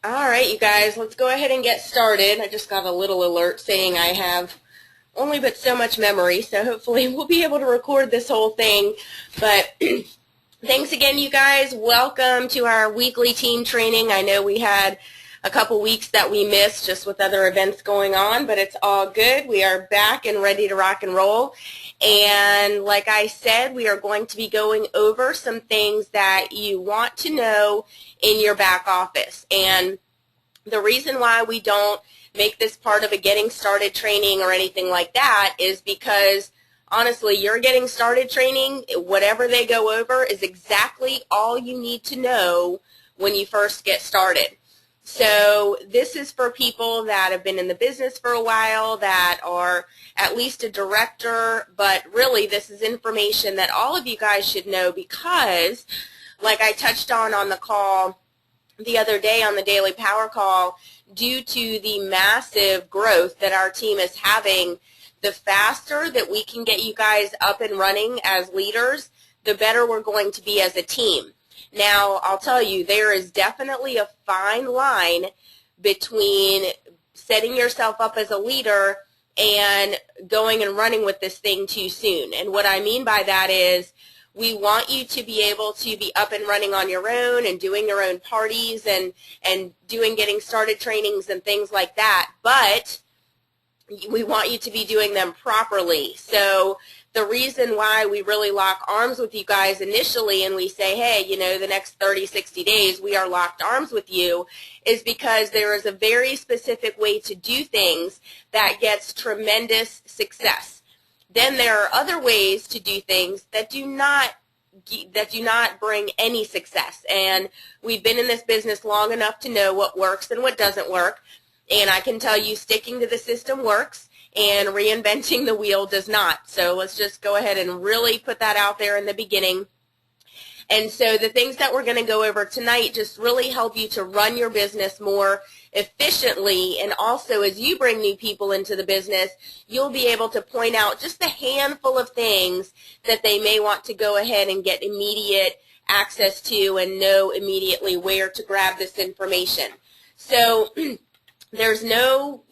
All right, you guys, let's go ahead and get started. I just got a little alert saying I have only but so much memory, so hopefully we'll be able to record this whole thing. But thanks again, you guys. Welcome to our weekly team training. I know we had a couple weeks that we missed just with other events going on, but it's all good. We are back and ready to rock and roll. And like I said, we are going to be going over some things that you want to know in your back office. And the reason why we don't make this part of a getting started training or anything like that is because honestly, your getting started training, whatever they go over, is exactly all you need to know when you first get started. So this is for people that have been in the business for a while, that are at least a director, but really this is information that all of you guys should know because, like I touched on the call the other day on the daily power call, due to the massive growth that our team is having, the faster that we can get you guys up and running as leaders, the better we're going to be as a team. Now, I'll tell you, there is definitely a fine line between setting yourself up as a leader and going and running with this thing too soon. And what I mean by that is we want you to be able to be up and running on your own and doing your own parties and doing getting started trainings and things like that, but we want you to be doing them properly. So the reason why we really lock arms with you guys initially and we say, hey, you know, the next 30, 60 days we are locked arms with you is because there is a very specific way to do things that gets tremendous success. Then there are other ways to do things that do not bring any success. And we've been in this business long enough to know what works and what doesn't work. And I can tell you sticking to the system works and reinventing the wheel does not. So let's just go ahead and really put that out there in the beginning. And so the things that we're going to go over tonight just really help you to run your business more efficiently. And also as you bring new people into the business, you'll be able to point out just a handful of things that they may want to go ahead and get immediate access to and know immediately where to grab this information. So there's no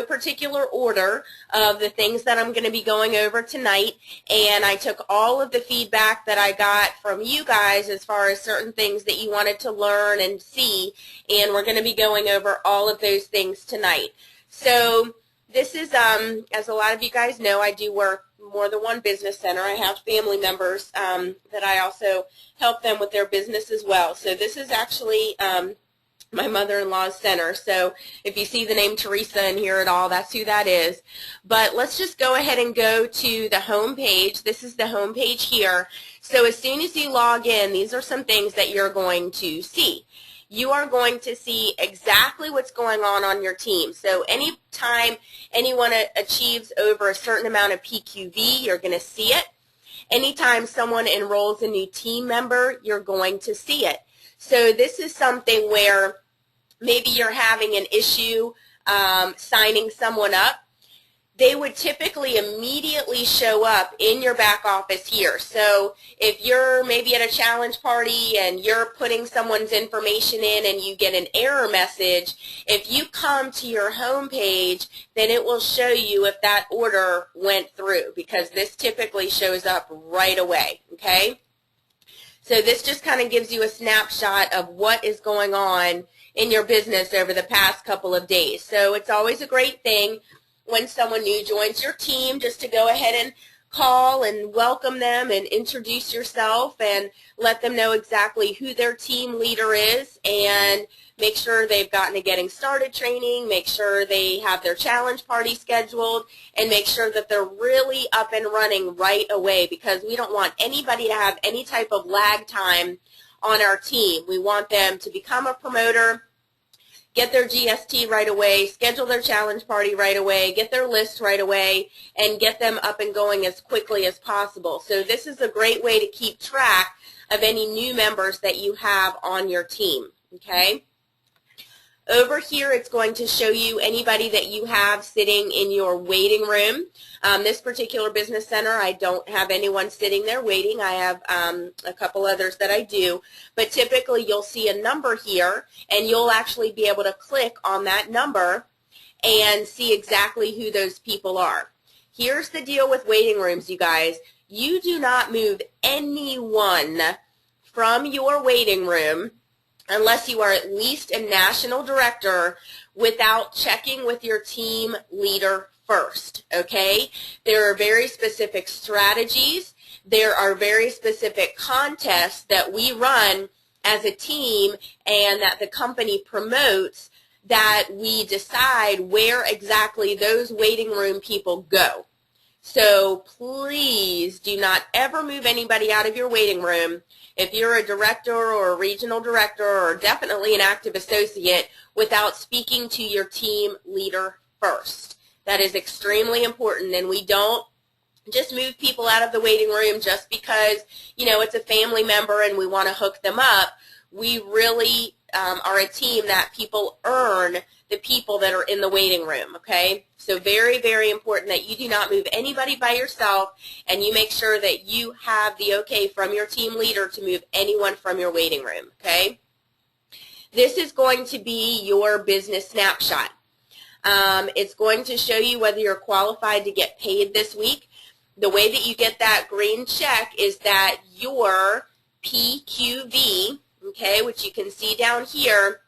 particular order of the things that I'm going to be going over tonight, and I took all of the feedback that I got from you guys as far as certain things that you wanted to learn and see, and we're going to be going over all of those things tonight. So this is, as a lot of you guys know, I do work more than one business center. I have family members that I also help them with their business as well. So this is actually my mother-in-law's center. So if you see the name Teresa and hear it all, that's who that is. But let's just go ahead and go to the home page. This is the home page here. So as soon as you log in, these are some things that you're going to see. You are going to see exactly what's going on your team. So anytime anyone achieves over a certain amount of PQV, you're going to see it. Anytime someone enrolls a new team member, you're going to see it. So this is something where maybe you're having an issue signing someone up. They would typically immediately show up in your back office here. So if you're maybe at a challenge party and you're putting someone's information in and you get an error message, if you come to your home page, then it will show you if that order went through, because this typically shows up right away, okay? So this just kind of gives you a snapshot of what is going on in your business over the past couple of days. So it's always a great thing when someone new joins your team just to go ahead and call and welcome them and introduce yourself and let them know exactly who their team leader is, and make sure they've gotten a getting started training, make sure they have their challenge party scheduled, and make sure that they're really up and running right away, because we don't want anybody to have any type of lag time on our team. We want them to become a promoter, get their GST right away, schedule their challenge party right away, get their list right away, and get them up and going as quickly as possible. So this is a great way to keep track of any new members that you have on your team, okay? Over here, it's going to show you anybody that you have sitting in your waiting room. This particular business center, I don't have anyone sitting there waiting. I have a couple others that I do. But typically, you'll see a number here, and you'll actually be able to click on that number and see exactly who those people are. Here's the deal with waiting rooms, you guys. You do not move anyone from your waiting room unless you are at least a national director without checking with your team leader first, okay? There are very specific strategies. There are very specific contests that we run as a team and that the company promotes that we decide where exactly those waiting room people go. So please do not ever move anybody out of your waiting room if you're a director or a regional director or definitely an active associate without speaking to your team leader first. That is extremely important, and we don't just move people out of the waiting room just because, you know, it's a family member and we want to hook them up. We really are a team that people earn the people that are in the waiting room, okay? So very, very important that you do not move anybody by yourself, and you make sure that you have the okay from your team leader to move anyone from your waiting room, okay? This is going to be your business snapshot. It's going to show you whether you're qualified to get paid this week. The way that you get that green check is that your PQV, okay, which you can see down here,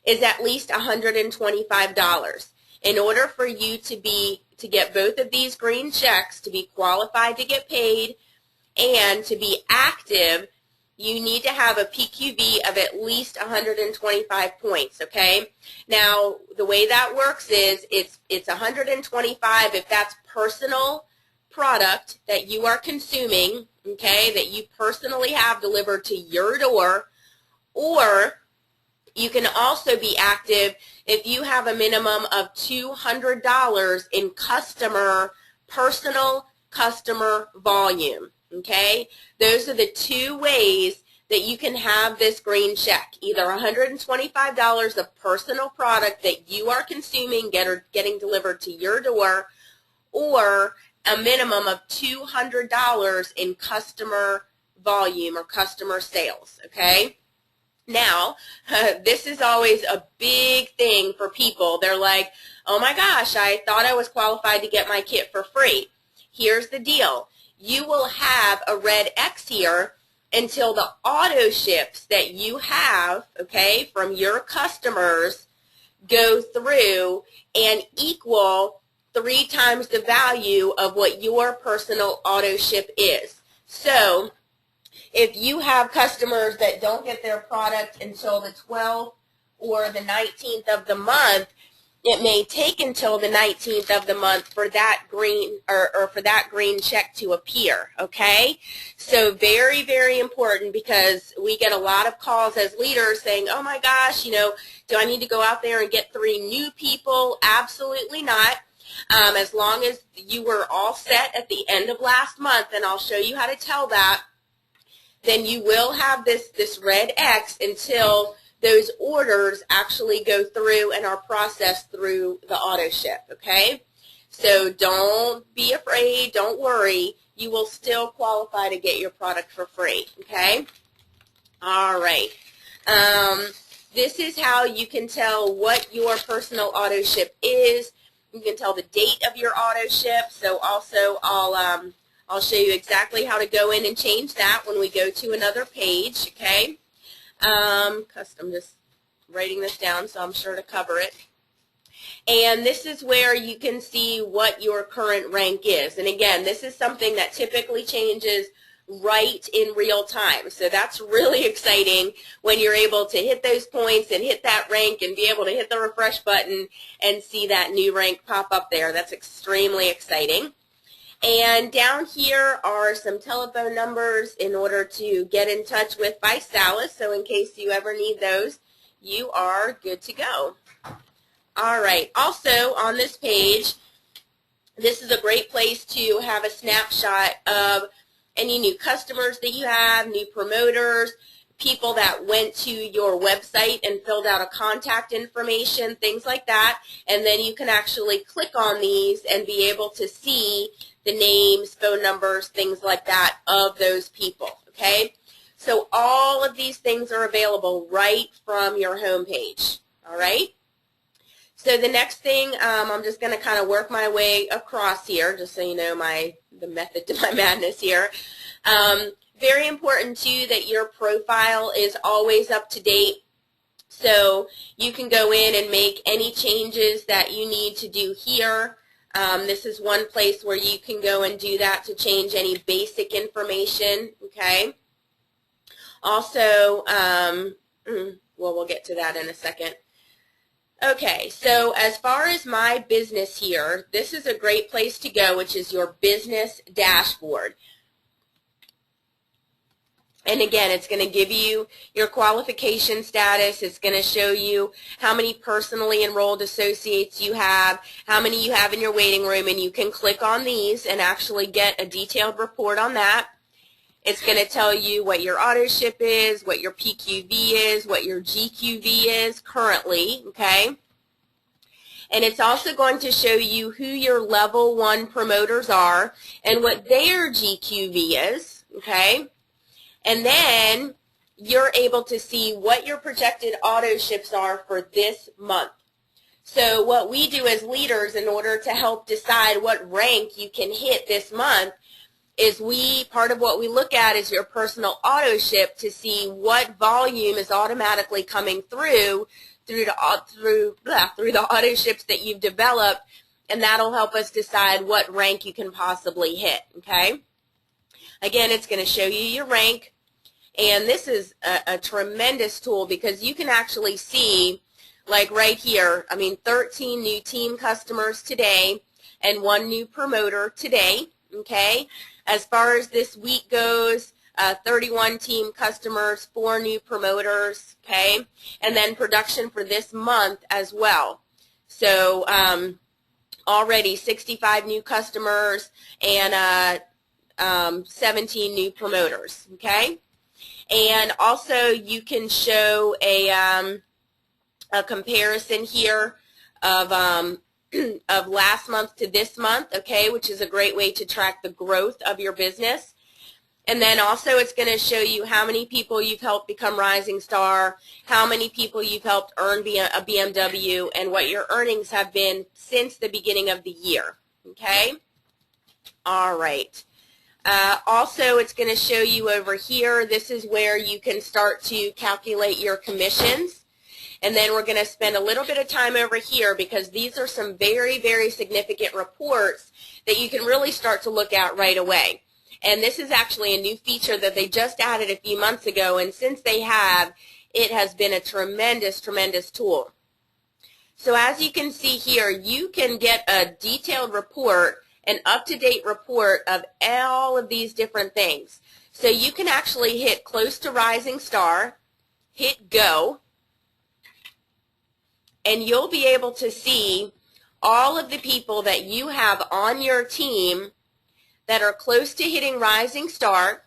is at least $125. In order for you to get both of these green checks, to be qualified to get paid and to be active, you need to have a PQV of at least 125 points, okay? Now, the way that works is it's 125 if that's personal product that you are consuming, okay, that you personally have delivered to your door, or you can also be active if you have a minimum of $200 in personal customer volume, okay? Those are the two ways that you can have this green check, either $125 of personal product that you are consuming, getting delivered to your door, or a minimum of $200 in customer volume or customer sales, okay? Now, this is always a big thing for people. They're like, oh my gosh, I thought I was qualified to get my kit for free. Here's the deal. You will have a red X here until the auto ships that you have, okay, from your customers go through and equal 3 times the value of what your personal auto ship is. So if you have customers that don't get their product until the 12th or the 19th of the month, it may take until the 19th of the month for that green or for that green check to appear, okay? So very, very important, because we get a lot of calls as leaders saying, oh my gosh, you know, do I need to go out there and get 3 new people? Absolutely not. As long as you were all set at the end of last month, and I'll show you how to tell that, then you will have this red X until those orders actually go through and are processed through the auto ship, okay? So don't be afraid, don't worry. You will still qualify to get your product for free, okay? All right. This is how you can tell what your personal auto ship is. You can tell the date of your auto ship. So also I'll show you exactly how to go in and change that when we go to another page, okay? I'm just writing this down, so I'm sure to cover it. And this is where you can see what your current rank is. And again, this is something that typically changes right in real time. So that's really exciting when you're able to hit those points and hit that rank and be able to hit the refresh button and see that new rank pop up there. That's extremely exciting. And down here are some telephone numbers in order to get in touch with Vice Alyse. So in case you ever need those, you are good to go. All right. Also on this page, this is a great place to have a snapshot of any new customers that you have, new promoters, people that went to your website and filled out a contact information, things like that. And then you can actually click on these and be able to see the names, phone numbers, things like that of those people, okay? So all of these things are available right from your homepage, all right? So the next thing, I'm just going to kind of work my way across here, just so you know the method to my madness here. Very important, too, that your profile is always up to date. So you can go in and make any changes that you need to do here. This is one place where you can go and do that to change any basic information, okay? Also, well, we'll get to that in a second. Okay, so as far as my business here, this is a great place to go, which is your business dashboard. And again, it's going to give you your qualification status. It's going to show you how many personally enrolled associates you have, how many you have in your waiting room, and you can click on these and actually get a detailed report on that. It's going to tell you what your auto ship is, what your PQV is, what your GQV is currently, okay? And it's also going to show you who your level 1 promoters are and what their GQV is, okay? And then you're able to see what your projected auto ships are for this month. So what we do as leaders in order to help decide what rank you can hit this month is part of what we look at is your personal auto ship to see what volume is automatically coming through the auto ships that you've developed, and that'll help us decide what rank you can possibly hit, okay? Again, it's going to show you your rank. And this is a tremendous tool because you can actually see, like right here, 13 new team customers today and 1 new promoter today, okay? As far as this week goes, 31 team customers, 4 new promoters, okay? And then production for this month as well. So already 65 new customers and 17 new promoters, okay? And also you can show a comparison here of last month to this month, okay, which is a great way to track the growth of your business. And then also it's going to show you how many people you've helped become Rising Star, how many people you've helped earn a BMW, and what your earnings have been since the beginning of the year, okay? All right. Also, it's going to show you over here, this is where you can start to calculate your commissions. And then we're going to spend a little bit of time over here because these are some very, very significant reports that you can really start to look at right away. And this is actually a new feature that they just added a few months ago, and since they have, it has been a tremendous, tremendous tool. So as you can see here, you can get a detailed report, an up-to-date report of all of these different things. So you can actually hit close to Rising Star, hit go, and you'll be able to see all of the people that you have on your team that are close to hitting Rising Star,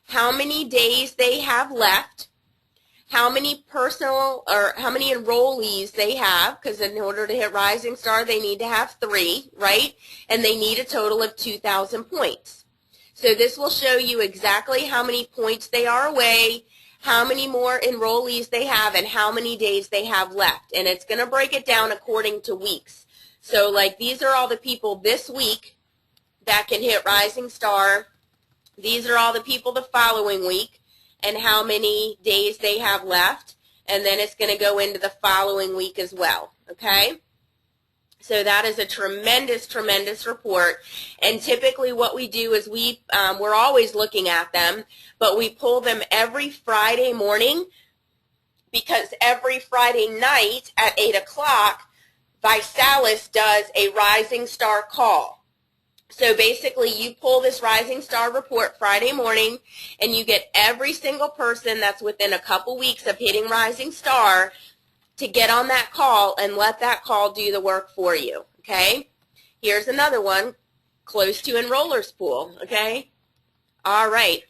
how many days they have left, how many enrollees they have, because in order to hit Rising Star, they need to have 3, right? And they need a total of 2,000 points. So this will show you exactly how many points they are away, how many more enrollees they have, and how many days they have left. And it's going to break it down according to weeks. So like these are all the people this week that can hit Rising Star. These are all the people the following week and how many days they have left, and then it's going to go into the following week as well, okay? So that is a tremendous, tremendous report, and typically what we do is we're always looking at them, but we pull them every Friday morning because every Friday night at 8 o'clock, Alyse does a Rising Star call. So basically, you pull this Rising Star report Friday morning, and you get every single person that's within a couple weeks of hitting Rising Star to get on that call and let that call do the work for you, okay? Here's another one, close to Enrollers Pool, okay? All right.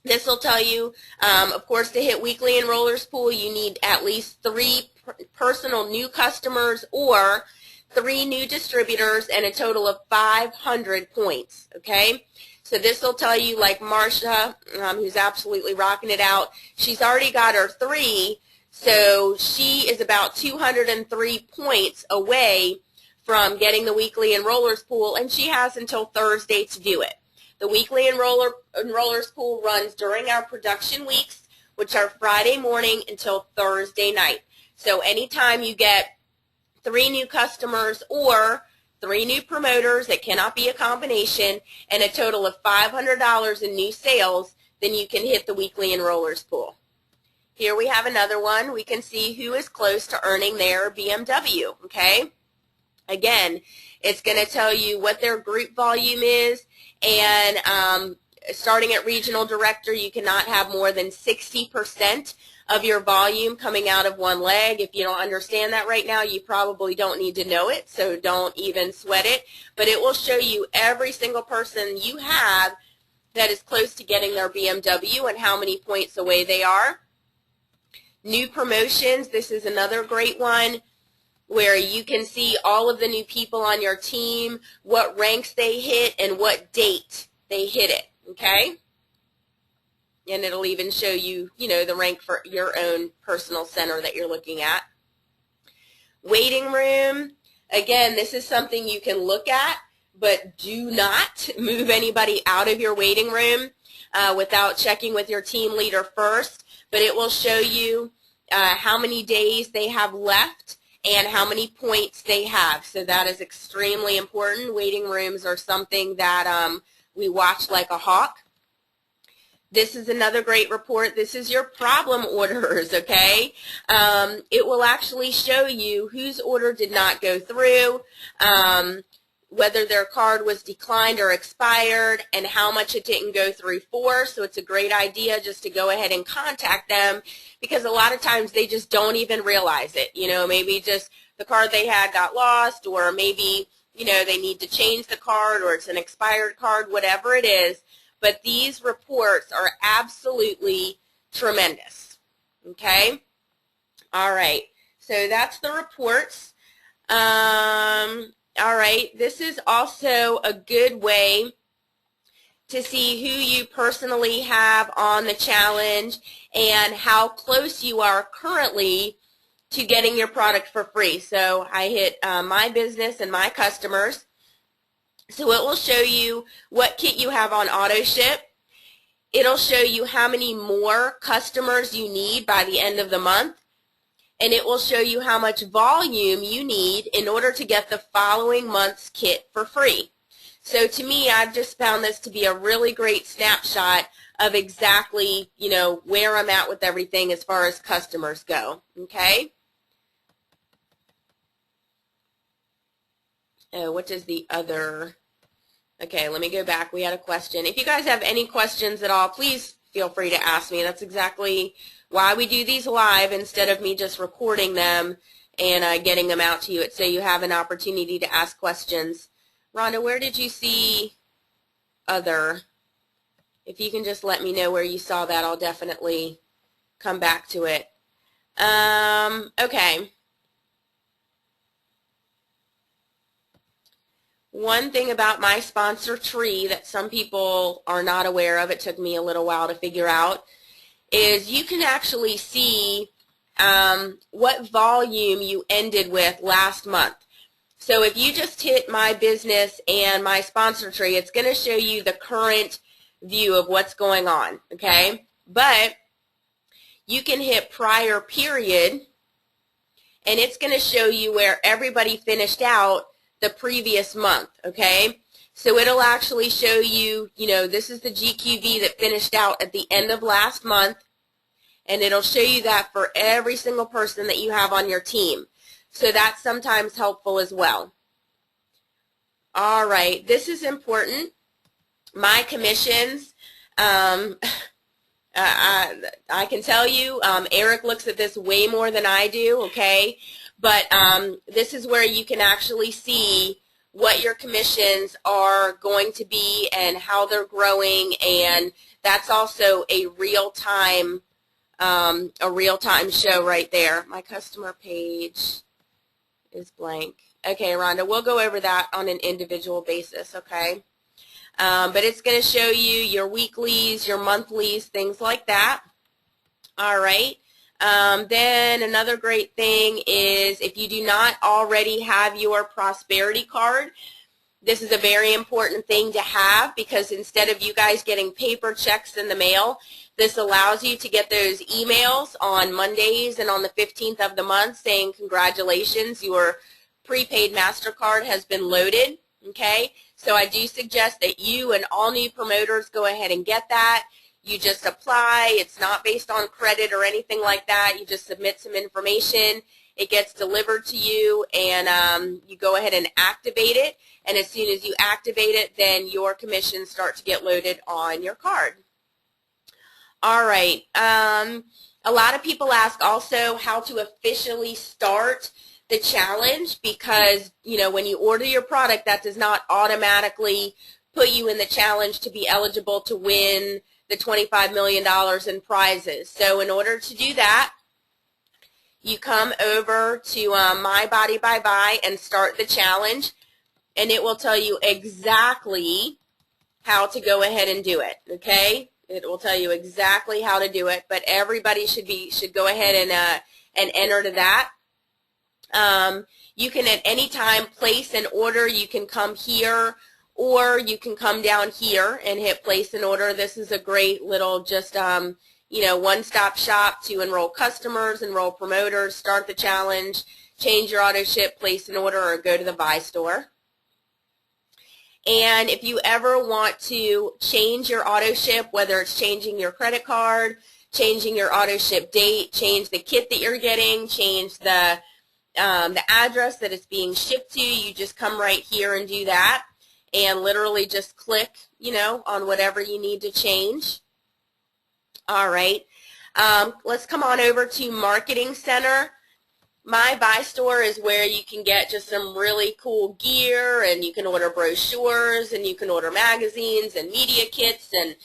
This will tell you, of course, to hit weekly enrollers pool, you need at least 3 personal new customers or 3 new distributors and a total of 500 points, okay? So this will tell you, like Marsha, who's absolutely rocking it out, she's already got her 3, so she is about 203 points away from getting the weekly enrollers pool, and she has until Thursday to do it. The weekly enrollers pool runs during our production weeks, which are Friday morning until Thursday night. So anytime you get 3 new customers or 3 new promoters, it cannot be a combination, and a total of $500 in new sales, then you can hit the weekly enrollers pool. Here we have another one. We can see who is close to earning their BMW, okay? Again, it's going to tell you what their group volume is, and starting at regional director, you cannot have more than 60% of your volume coming out of one leg. If you don't understand that right now, you probably don't need to know it, so don't even sweat it. But it will show you every single person you have that is close to getting their BMW and how many points away they are. New promotions, this is another great one, where you can see all of the new people on your team, what ranks they hit, and what date they hit it, okay? And it'll even show you, the rank for your own personal center that you're looking at. Waiting room, again, this is something you can look at, but do not move anybody out of your waiting room without checking with your team leader first, but it will show you how many days they have left and how many points they have. So that is extremely important. Waiting rooms are something that we watch like a hawk. This is another great report. This is your problem orders, okay? It will actually show you whose order did not go through, whether their card was declined or expired, and how much it didn't go through for. So it's a great idea just to go ahead and contact them, because a lot of times they just don't even realize it. Maybe just the card they had got lost, or maybe, they need to change the card, or it's an expired card, whatever it is. But these reports are absolutely tremendous, okay? All right, so that's the reports. All right, this is also a good way to see who you personally have on the challenge and how close you are currently to getting your product for free. So I hit my business and my customers. So it will show you what kit you have on auto ship. It'll show you how many more customers you need by the end of the month. And it will show you how much volume you need in order to get the following month's kit for free. So to me, I've just found this to be a really great snapshot of exactly, where I'm at with everything as far as customers go, okay? What is the other? Okay, let me go back. We had a question. If you guys have any questions at all, please feel free to ask me. That's exactly why we do these live instead of me just recording them and getting them out to you. It's so you have an opportunity to ask questions. Rhonda, where did you see other? If you can just let me know where you saw that, I'll definitely come back to it. Okay. One thing about my sponsor tree that some people are not aware of, it took me a little while to figure out, is you can actually see what volume you ended with last month. So if you just hit my business and my sponsor tree, it's going to show you the current view of what's going on, okay? But you can hit prior period, and it's going to show you where everybody finished out the previous month, okay? So it'll actually show you, this is the GQV that finished out at the end of last month, and it'll show you that for every single person that you have on your team. So that's sometimes helpful as well. All right, this is important. My commissions, I can tell you, Eric looks at this way more than I do, okay? But this is where you can actually see what your commissions are going to be and how they're growing, and that's also a real-time show right there. My customer page is blank. Okay, Rhonda, we'll go over that on an individual basis, okay? But it's going to show you your weeklies, your monthlies, things like that. All right. Then another great thing is if you do not already have your prosperity card, this is a very important thing to have, because instead of you guys getting paper checks in the mail, this allows you to get those emails on Mondays and on the 15th of the month saying, congratulations, your prepaid MasterCard has been loaded. Okay, so I do suggest that you and all new promoters go ahead and get that. You just apply. It's not based on credit or anything like that. You just submit some information. It gets delivered to you, and you go ahead and activate it. And as soon as you activate it, then your commissions start to get loaded on your card. All right. A lot of people ask also how to officially start the challenge, because, you know, when you order your product, that does not automatically put you in the challenge to be eligible to win the $25 million in prizes. So in order to do that, you come over to My Body by Vi and start the challenge, and it will tell you exactly how to go ahead and do it, okay? It will tell you exactly how to do it, but everybody should go ahead and enter to that. You can at any time place an order. You can come here, or you can come down here and hit place an order. This is a great little just you know, one-stop shop to enroll customers, enroll promoters, start the challenge, change your auto ship, place an order, or go to the Vi store. And if you ever want to change your auto ship, whether it's changing your credit card, changing your auto ship date, change the kit that you're getting, change the address that it's being shipped to, you just come right here and do that, and literally just click, you know, on whatever you need to change. All right. Let's come on over to Marketing Center. My Vi store is where you can get just some really cool gear, and you can order brochures, and you can order magazines and media kits and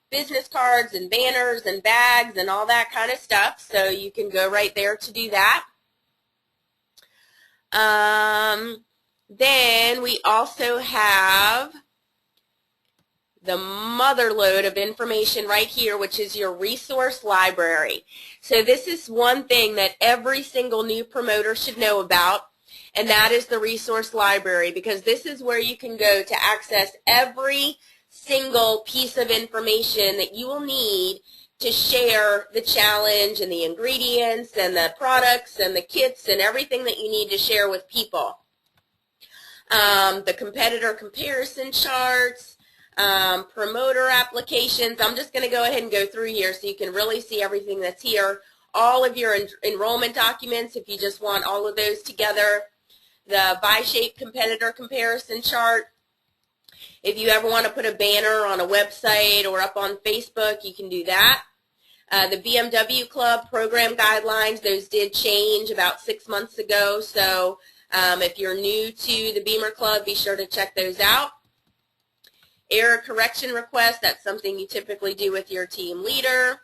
business cards and banners and bags and all that kind of stuff. So you can go right there to do that. Then we also have the mother lode of information right here, which is your resource library. So this is one thing that every single new promoter should know about, and that is the resource library, because this is where you can go to access every single piece of information that you will need to share the challenge and the ingredients and the products and the kits and everything that you need to share with people. The competitor comparison charts, promoter applications. I'm just going to go ahead and go through here so you can really see everything that's here. All of your enrollment documents, if you just want all of those together. The Vi-Shape competitor comparison chart. If you ever want to put a banner on a website or up on Facebook, you can do that. The BMW Club program guidelines, those did change about 6 months ago, so if you're new to the Beamer Club, be sure to check those out. Error correction request, that's something you typically do with your team leader.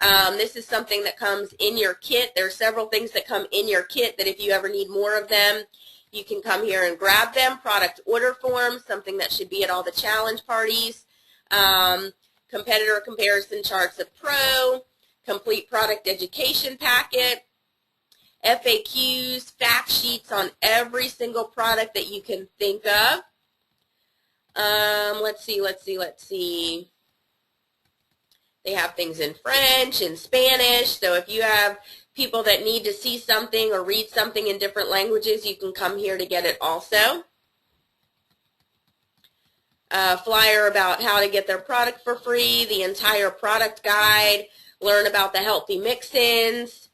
This is something that comes in your kit. There are several things that come in your kit that if you ever need more of them, you can come here and grab them. Product order forms, something that should be at all the challenge parties. Competitor comparison charts of Pro. Complete product education packet. FAQs, fact sheets on every single product that you can think of. Let's see. They have things in French and Spanish, so if you have people that need to see something or read something in different languages, you can come here to get it also. Flyer about how to get their product for free, the entire product guide, learn about the healthy mix-ins.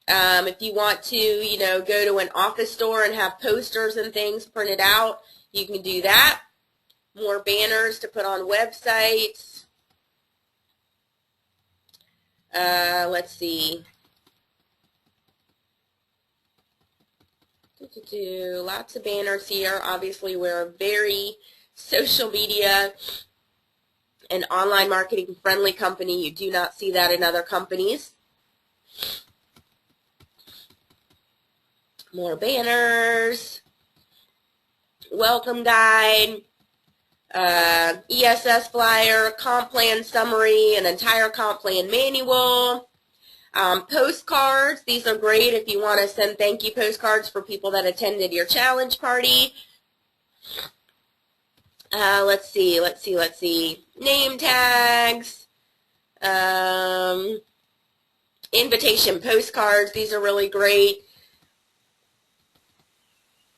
If you want to, go to an office store and have posters and things printed out, you can do that. More banners to put on websites. Let's see. Lots of banners here. Obviously, we're a very social media and online marketing friendly company. You do not see that in other companies. More banners. Welcome guide. ESS flyer, comp plan summary, an entire comp plan manual. Postcards, these are great if you want to send thank you postcards for people that attended your challenge party. Let's see. Name tags, invitation postcards, these are really great.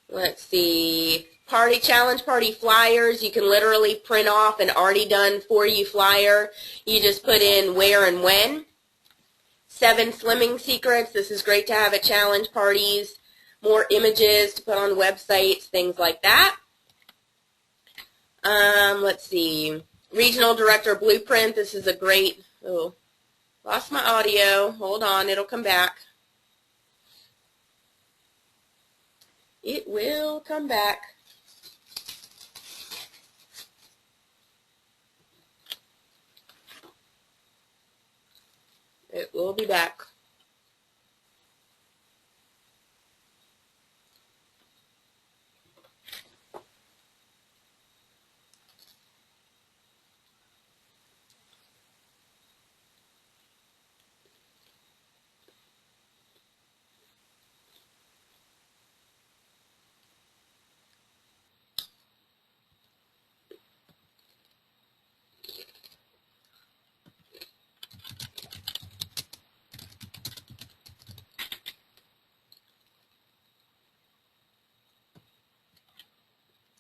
Let's see. Challenge party flyers, you can literally print off an already done for you flyer. You just put in where and when. 7 slimming secrets. This is great to have at challenge parties. More images to put on websites, things like that. Let's see. Regional Director Blueprint. This is a great, lost my audio. Hold on, it'll come back. It will come back. It will be back.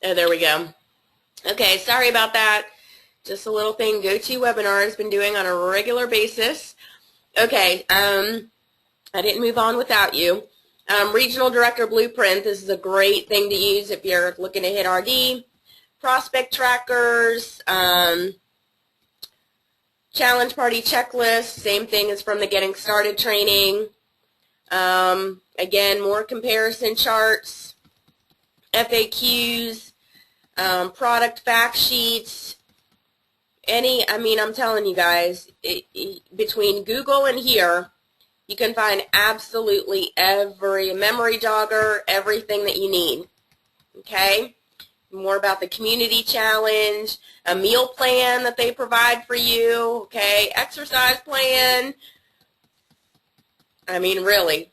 Oh, there we go. Okay, sorry about that. Just a little thing GoToWebinar has been doing on a regular basis. Okay, I didn't move on without you. Regional Director Blueprint, this is a great thing to use if you're looking to hit RD. Prospect trackers, challenge party checklist, same thing as from the Getting Started training. Again, more comparison charts, FAQs, product fact sheets, I'm telling you guys, between Google and here, you can find absolutely every memory jogger, everything that you need, okay? More about the community challenge, a meal plan that they provide for you, okay? Exercise plan. Really.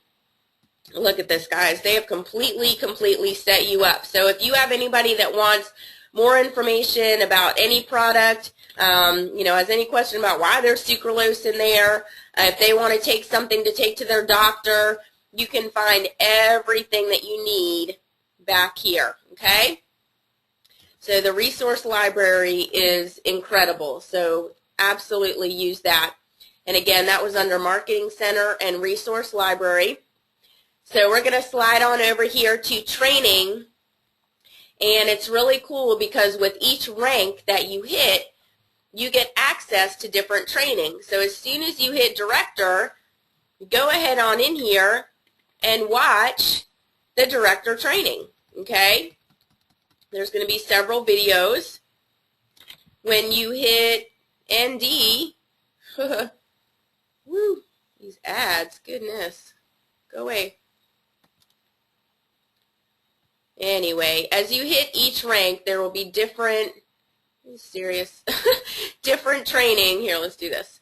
Look at this, guys. They have completely set you up. So if you have anybody that wants more information about any product, has any question about why there's sucralose in there, if they want to take something to take to their doctor, you can find everything that you need back here, okay? So the resource library is incredible. So absolutely use that. And again, that was under Marketing Center and Resource Library. So we're going to slide on over here to training, and it's really cool because with each rank that you hit, you get access to different training. So as soon as you hit director, go ahead on in here and watch the director training, okay? There's going to be several videos. When you hit ND, woo, these ads, goodness, go away. Anyway, as you hit each rank, there will be different, different training. Here, let's do this.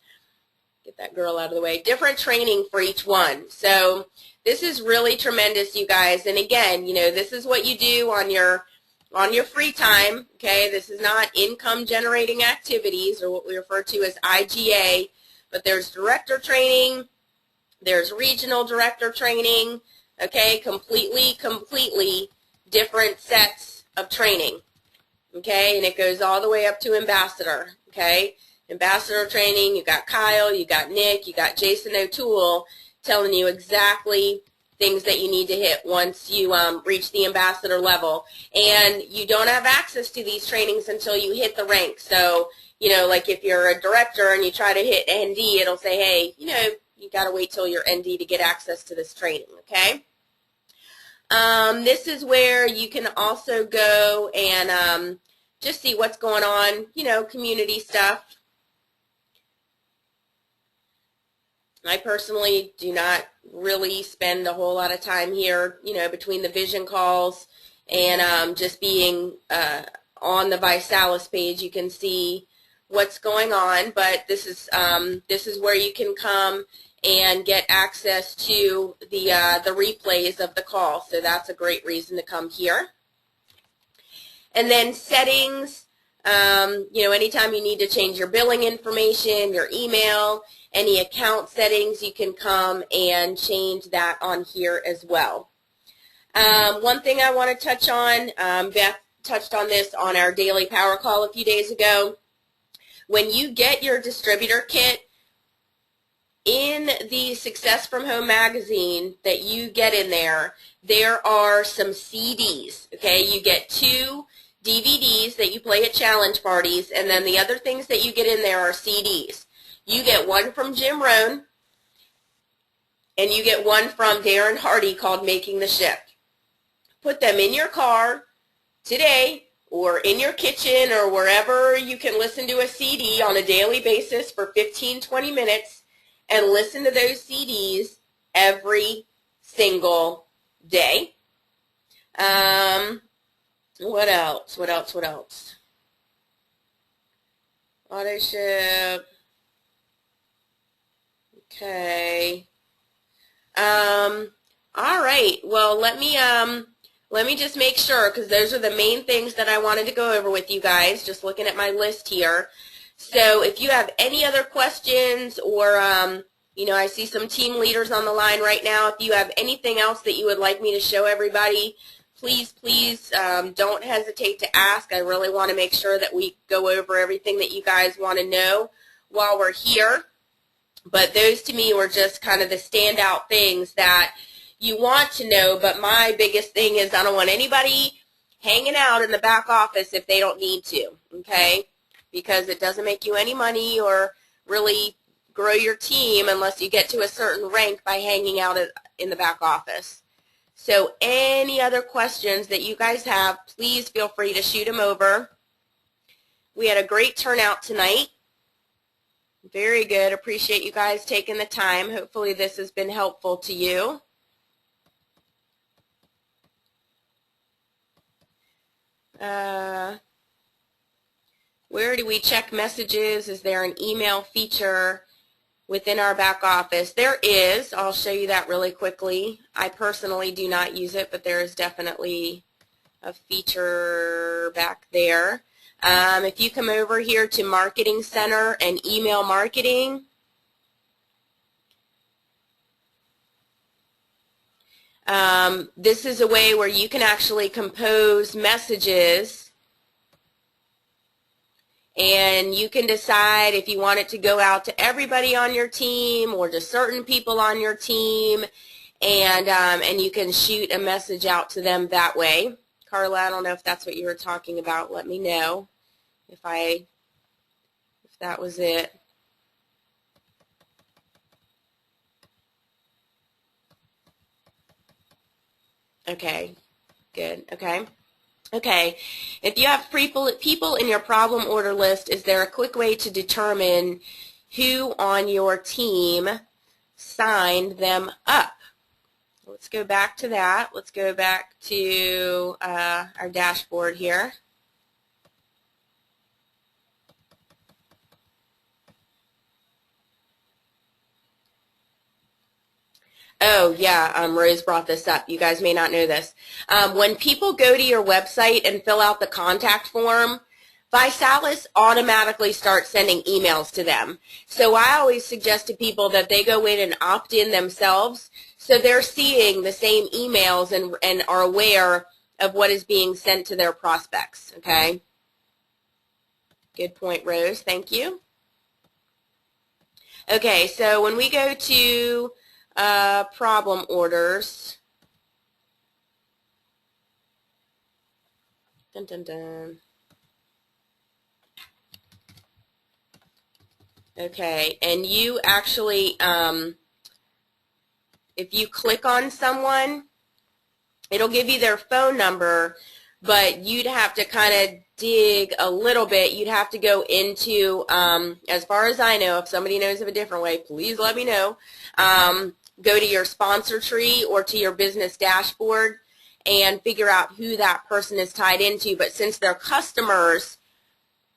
Get that girl out of the way. Different training for each one. So this is really tremendous, you guys. And again, this is what you do on your free time, okay? This is not income generating activities, or what we refer to as IGA, but there's director training, there's regional director training, okay? Completely different sets of training, okay? And it goes all the way up to ambassador, okay? Ambassador training, you got Kyle, you got Nick, you got Jason O'Toole telling you exactly things that you need to hit once you reach the ambassador level. And you don't have access to these trainings until you hit the rank. So, like if you're a director and you try to hit ND, it'll say, hey, you got to wait till you're ND to get access to this training, okay? This is where you can also go and just see what's going on, you know, community stuff. I personally do not really spend a whole lot of time here, you know, between the vision calls and just being on the ViSalus page. You can see what's going on, but this is where you can come and get access to the replays of the call. So that's a great reason to come here. And then settings, you know, anytime you need to change your billing information, your email, any account settings, you can come and change that on here as well. One thing I want to touch on, Beth touched on this on our daily power call a few days ago. When you get your distributor kit, in the Success from Home magazine that you get in there, there are some CDs, okay? You get 2 DVDs that you play at challenge parties, and then the other things that you get in there are CDs. You get one from Jim Rohn, and you get one from Darren Hardy called Making the Shift. Put them in your car today or in your kitchen or wherever you can listen to a CD on a daily basis for 15-20 minutes and listen to those CDs every single day. What else? What else? What else? Auto ship. Okay. All right. Well, let me just make sure, because those are the main things that I wanted to go over with you guys, just looking at my list here. So if you have any other questions or, you know, I see some team leaders on the line right now. If you have anything else that you would like me to show everybody, please don't hesitate to ask. I really want to make sure that we go over everything that you guys want to know while we're here. But those to me were just kind of the standout things that you want to know. But my biggest thing is I don't want anybody hanging out in the back office if they don't need to, okay? Because it doesn't make you any money or really grow your team unless you get to a certain rank by hanging out in the back office. So any other questions that you guys have, please feel free to shoot them over. We had a great turnout tonight. Very good. Appreciate you guys taking the time. Hopefully this has been helpful to you. Where do we check messages? Is there an email feature within our back office? There is. I'll show you that really quickly. I personally do not use it, but there is definitely a feature back there. If you come over here to Marketing Center and Email Marketing, this is a way where you can actually compose messages, and you can decide if you want it to go out to everybody on your team or to certain people on your team, and you can shoot a message out to them that way. Carla, I don't know if that's what you were talking about. Let me know if that was it. Okay, good. Okay. Okay, if you have people in your problem order list, is there a quick way to determine who on your team signed them up? Let's go back to that. Let's go back to our dashboard here. Oh, yeah, Rose brought this up. You guys may not know this. When people go to your website and fill out the contact form, ViSalus automatically starts sending emails to them. So I always suggest to people that they go in and opt in themselves so they're seeing the same emails and are aware of what is being sent to their prospects, okay? Good point, Rose. Thank you. Okay, so when we go to problem orders. Dun, dun, dun. Okay, and you actually, if you click on someone, it'll give you their phone number, but you'd have to kind of dig a little bit. You'd have to go into, as far as I know, if somebody knows of a different way, please let me know. Go to your sponsor tree or to your business dashboard and figure out who that person is tied into. But since they're customers,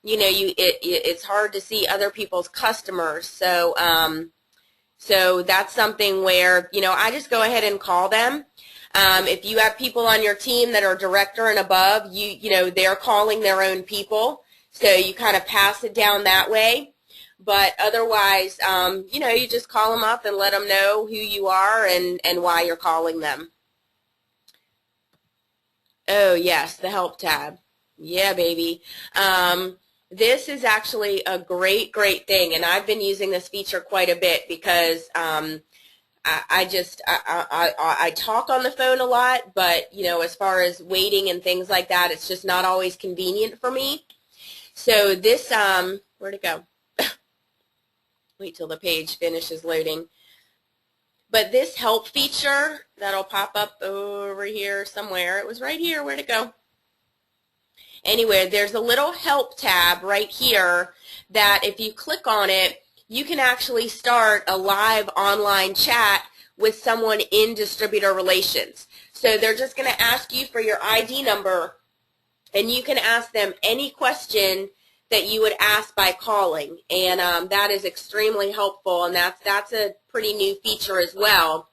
you know, it's hard to see other people's customers. So, so that's something where, you know, I just go ahead and call them. If you have people on your team that are director and above, you know, they're calling their own people. So you kind of pass it down that way. But otherwise, you know, you just call them up and let them know who you are and why you're calling them. Oh, yes, the help tab. Yeah, baby. This is actually a great, great thing, and I've been using this feature quite a bit because I talk on the phone a lot, but, you know, as far as waiting and things like that, it's just not always convenient for me. So this, where'd it go? Wait till the page finishes loading. But this help feature that'll pop up over here somewhere. It was right here. Where'd it go? Anyway, there's a little help tab right here that if you click on it, you can actually start a live online chat with someone in distributor relations. So they're just going to ask you for your ID number, and you can ask them any question that you would ask by calling, and that is extremely helpful, and that's a pretty new feature as well,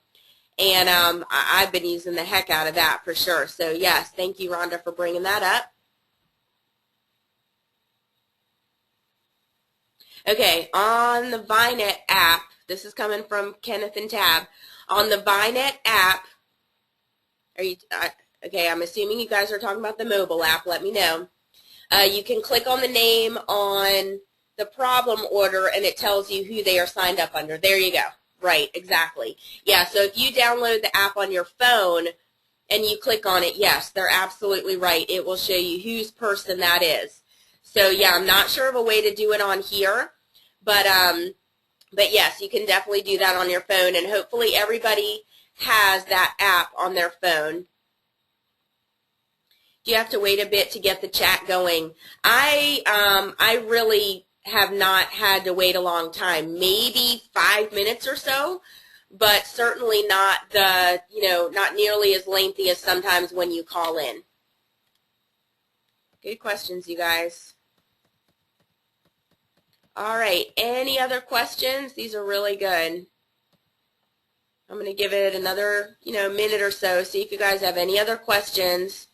and I've been using the heck out of that for sure. So yes, thank you, Rhonda, for bringing that up. Okay, on the Vinet app, this is coming from Kenneth and Tab. On the Vinet app, are you okay? I'm assuming you guys are talking about the mobile app. Let me know. You can click on the name on the problem order, and it tells you who they are signed up under. There you go. Right, exactly. Yeah, so if you download the app on your phone and you click on it, yes, they're absolutely right. It will show you whose person that is. So, yeah, I'm not sure of a way to do it on here, but yes, you can definitely do that on your phone, and hopefully everybody has that app on their phone. Do you have to wait a bit to get the chat going? I really have not had to wait a long time, maybe 5 minutes or so, but certainly not the, you know, not nearly as lengthy as sometimes when you call in. Good questions, you guys. All right, any other questions? These are really good. I'm going to give it another, you know, minute or so, see if you guys have any other questions.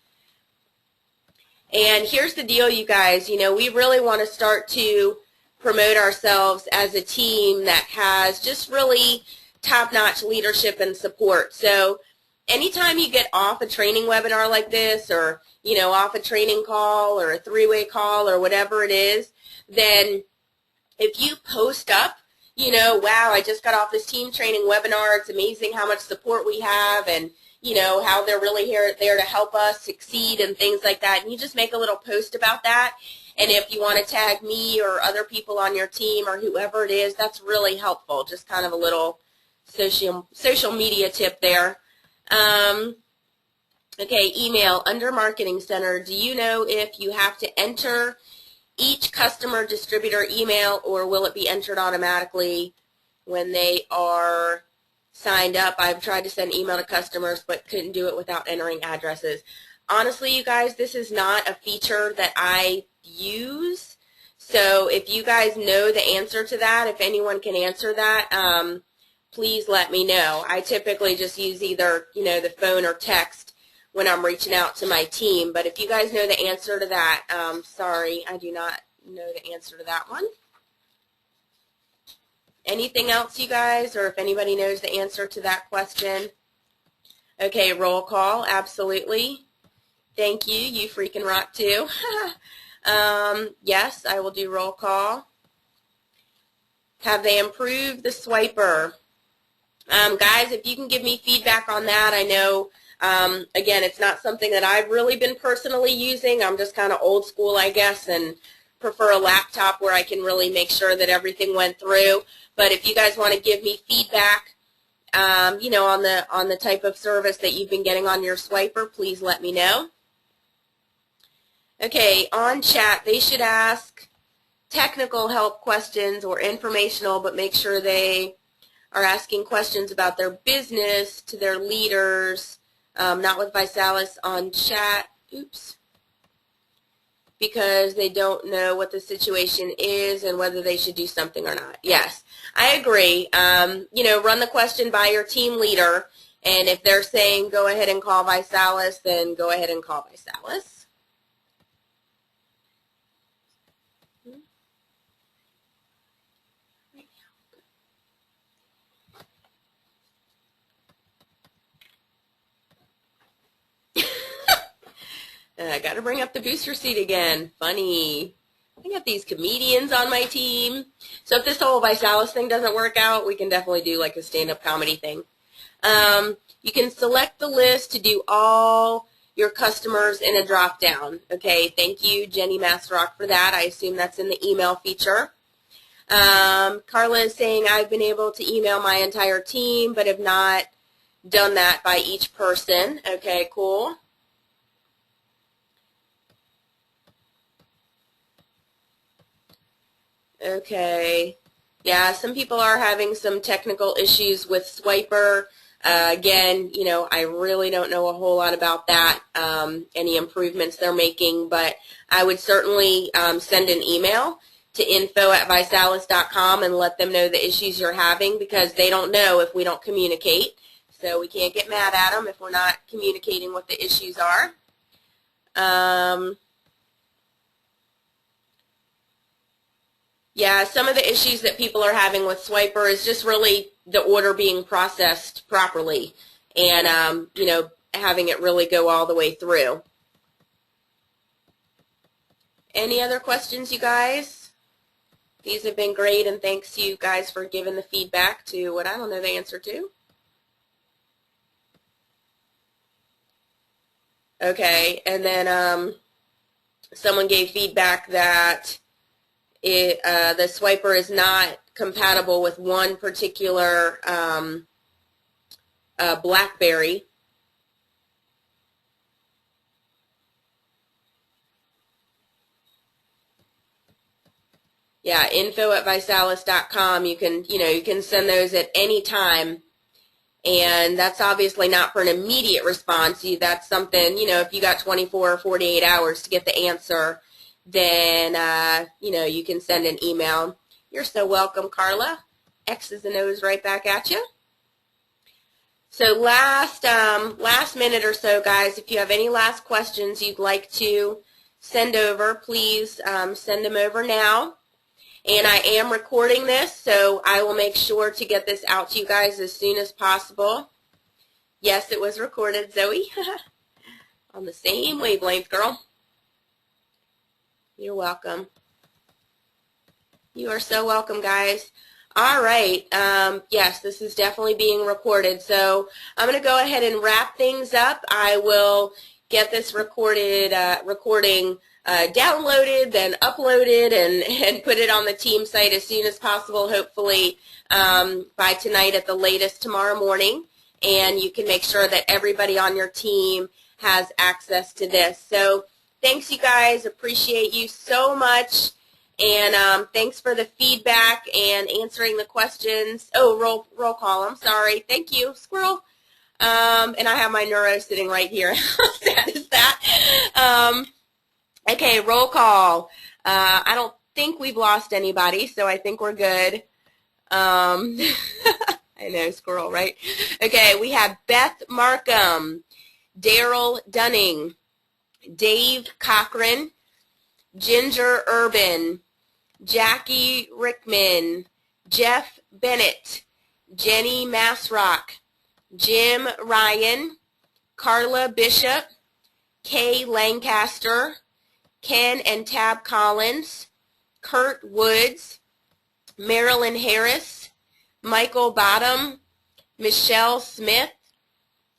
And here's the deal, you guys, you know, we really want to start to promote ourselves as a team that has just really top-notch leadership and support. So anytime you get off a training webinar like this, or, you know, off a training call or a three-way call or whatever it is, then if you post up, you know, wow, I just got off this team training webinar, it's amazing how much support we have, and you know, how they're really there to help us succeed and things like that. And you just make a little post about that. And if you want to tag me or other people on your team or whoever it is, that's really helpful. Just kind of a little social media tip there. Okay, email under Marketing Center. Do you know if you have to enter each customer distributor email, or will it be entered automatically when they are signed up? I've tried to send email to customers but couldn't do it without entering addresses. Honestly, you guys, this is not a feature that I use. So if you guys know the answer to that, if anyone can answer that, please let me know. I typically just use either, you know, the phone or text when I'm reaching out to my team. But if you guys know the answer to that, sorry, I do not know the answer to that one. Anything else, you guys, or if anybody knows the answer to that question? Okay, roll call, absolutely. Thank you. You freaking rock too. Yes, I will do roll call. Have they improved the swiper? Guys, if you can give me feedback on that, I know, again, it's not something that I've really been personally using. I'm just kind of old school, I guess, and prefer a laptop where I can really make sure that everything went through. But if you guys want to give me feedback, you know, on the type of service that you've been getting on your swiper, please let me know. Okay, on chat, they should ask technical help questions or informational, but make sure they are asking questions about their business to their leaders, not with ViSalus on chat. Oops. Because they don't know what the situation is and whether they should do something or not. Yes, I agree. You know, run the question by your team leader, and if they're saying go ahead and call ViSalus, then go ahead and call ViSalus. I got to bring up the booster seat again. Funny. I got these comedians on my team. So if this whole ViSalus thing doesn't work out, we can definitely do like a stand-up comedy thing. You can select the list to do all your customers in a drop-down. Okay, thank you, Jenny Masterock, for that. I assume that's in the email feature. Carla is saying, I've been able to email my entire team, but have not done that by each person. Okay, cool. Okay. Yeah, some people are having some technical issues with Swiper. Again, you know, I really don't know a whole lot about that, any improvements they're making, but I would certainly send an email to info@visalus.com and let them know the issues you're having, because they don't know if we don't communicate. So we can't get mad at them if we're not communicating what the issues are. Yeah, some of the issues that people are having with Swiper is just really the order being processed properly and, you know, having it really go all the way through. Any other questions, you guys? These have been great, and thanks to you guys for giving the feedback to what I don't know the answer to. Okay, and then someone gave feedback that the Swiper is not compatible with one particular BlackBerry. Yeah, info@visalus.com. You can send those at any time, and that's obviously not for an immediate response. That's something, you know, if you got 24 or 48 hours to get the answer, then, you know, you can send an email. You're so welcome, Carla. X's and O's right back at you. So last minute or so, guys, if you have any last questions you'd like to send over, please send them over now. And I am recording this, so I will make sure to get this out to you guys as soon as possible. Yes, it was recorded, Zoe. On the same wavelength, girl. You're welcome. You are so welcome, guys. All right. Yes, this is definitely being recorded. So I'm going to go ahead and wrap things up. I will get this recording downloaded, then uploaded, and put it on the team site as soon as possible, hopefully by tonight at the latest tomorrow morning. And you can make sure that everybody on your team has access to this. So thanks, you guys. Appreciate you so much. And thanks for the feedback and answering the questions. Oh, roll call. I'm sorry. Thank you, squirrel. And I have my neuro sitting right here. How sad is that? Okay, roll call. I don't think we've lost anybody, so I think we're good. I know, squirrel, right? Okay, we have Beth Markham, Daryl Dunning, Dave Cochran, Ginger Urban, Jackie Rickman, Jeff Bennett, Jenny Massrock, Jim Ryan, Carla Bishop, Kay Lancaster, Ken and Tab Collins, Kurt Woods, Marilyn Harris, Michael Bottom, Michelle Smith,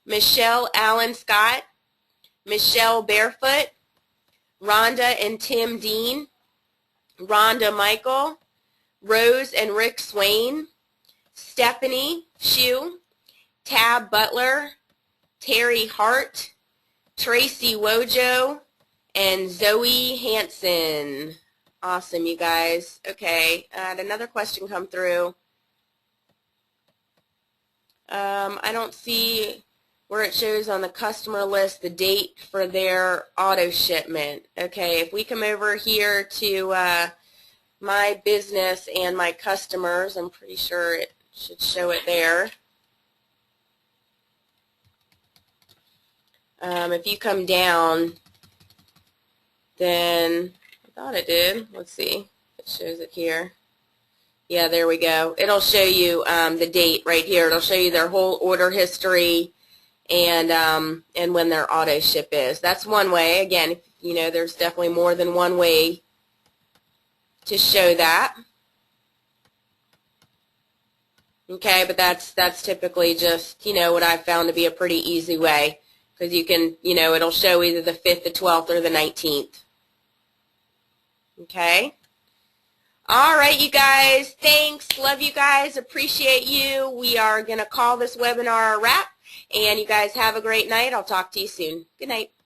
Michelle Allen Scott, Michelle Barefoot, Rhonda and Tim Dean, Rhonda Michael, Rose and Rick Swain, Stephanie Shue, Tab Butler, Terry Hart, Tracy Wojo, and Zoe Hansen. Awesome, you guys. Okay, I had another question come through. I don't see where it shows on the customer list the date for their auto shipment. Okay, if we come over here to my business and my customers, I'm pretty sure it should show it there. If you come down, then I thought it did. Let's see. It shows it here. Yeah, there we go. It'll show you the date right here. It'll show you their whole order history and when their auto ship is. That's one way. Again, you know, there's definitely more than one way to show that. Okay, but that's typically just, you know, what I've found to be a pretty easy way, because you can, you know, it'll show either the 5th, the 12th, or the 19th. Okay? All right, you guys. Thanks. Love you guys. Appreciate you. We are going to call this webinar a wrap, and you guys have a great night. I'll talk to you soon. Good night.